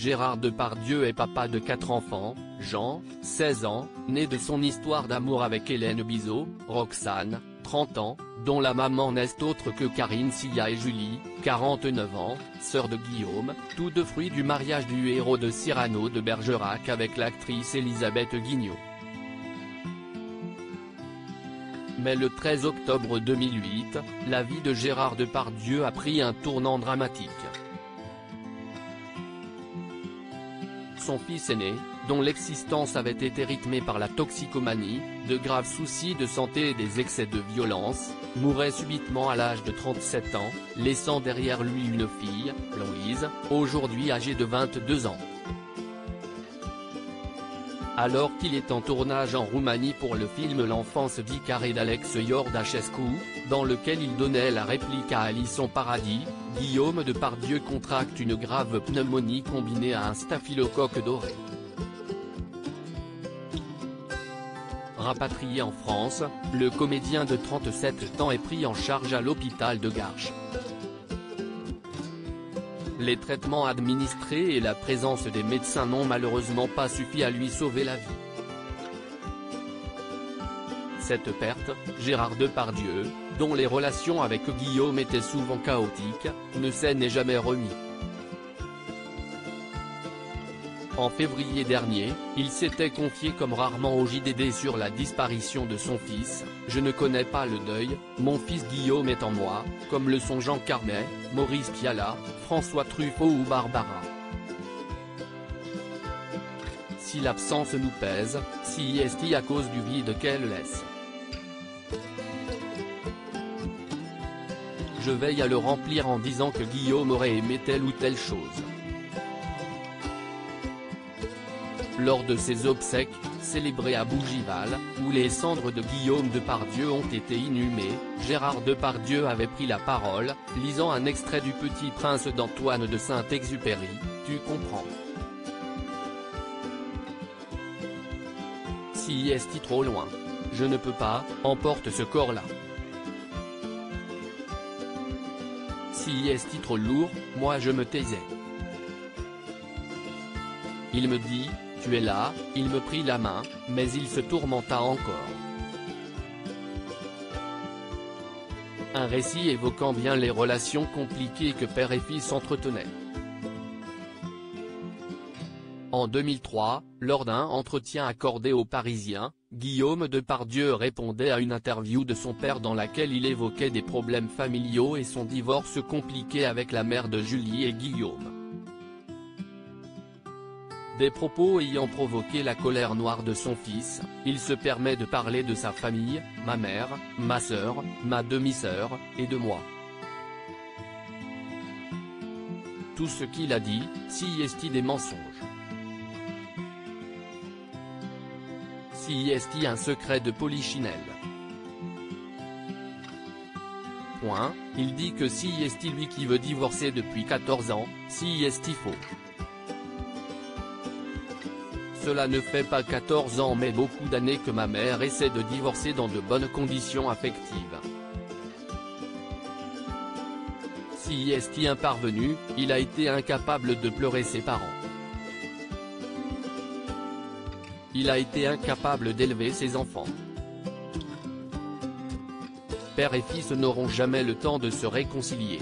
Gérard Depardieu est papa de 4 enfants, Jean, 16 ans, né de son histoire d'amour avec Hélène Bizot, Roxane, 30 ans, dont la maman n'est autre que Karine Sia et Julie, 49 ans, sœur de Guillaume, tous deux fruits du mariage du héros de Cyrano de Bergerac avec l'actrice Elisabeth Guignot. Mais le 13 octobre 2008, la vie de Gérard Depardieu a pris un tournant dramatique. Son fils aîné, dont l'existence avait été rythmée par la toxicomanie, de graves soucis de santé et des excès de violence, mourait subitement à l'âge de 37 ans, laissant derrière lui une fille, Louise, aujourd'hui âgée de 22 ans. Alors qu'il est en tournage en Roumanie pour le film L'enfance d'Icaré d'Alex Iordachescu, dans lequel il donnait la réplique à Alice en Paradis, Guillaume Depardieu contracte une grave pneumonie combinée à un staphylocoque doré. Rapatrié en France, le comédien de 37 ans est pris en charge à l'hôpital de Garches. Les traitements administrés et la présence des médecins n'ont malheureusement pas suffi à lui sauver la vie. Cette perte, Gérard Depardieu, dont les relations avec Guillaume étaient souvent chaotiques, ne s'en est jamais remis. En février dernier, il s'était confié comme rarement au JDD sur la disparition de son fils. « Je ne connais pas le deuil, mon fils Guillaume est en moi, comme le sont Jean Carmet, Maurice Pialat, François Truffaut ou Barbara. Si l'absence nous pèse, si est-il à cause du vide qu'elle laisse. Je veille à le remplir en disant que Guillaume aurait aimé telle ou telle chose. » Lors de ses obsèques, célébrées à Bougival, où les cendres de Guillaume Depardieu ont été inhumées, Gérard Depardieu avait pris la parole, lisant un extrait du Petit Prince d'Antoine de Saint-Exupéry, « Tu comprends. Si est-il trop loin. Je ne peux pas, emporte ce corps-là. Si est-il trop lourd, moi je me taisais. Il me dit, tu es là, il me prit la main, mais il se tourmenta encore. » Un récit évoquant bien les relations compliquées que père et fils entretenaient. En 2003, lors d'un entretien accordé aux Parisiens, Guillaume Depardieu répondait à une interview de son père dans laquelle il évoquait des problèmes familiaux et son divorce compliqué avec la mère de Julie et Guillaume. Des propos ayant provoqué la colère noire de son fils, il se permet de parler de sa famille, ma mère, ma sœur, ma demi-sœur, et de moi. Tout ce qu'il a dit, si est-il des mensonges. Si est-il un secret de polichinelle. Point, il dit que si est-il lui qui veut divorcer depuis 14 ans, si est-il faux. Cela ne fait pas 14 ans mais beaucoup d'années que ma mère essaie de divorcer dans de bonnes conditions affectives. Si est-il parvenu, il a été incapable de pleurer ses parents. Il a été incapable d'élever ses enfants. Père et fils n'auront jamais le temps de se réconcilier.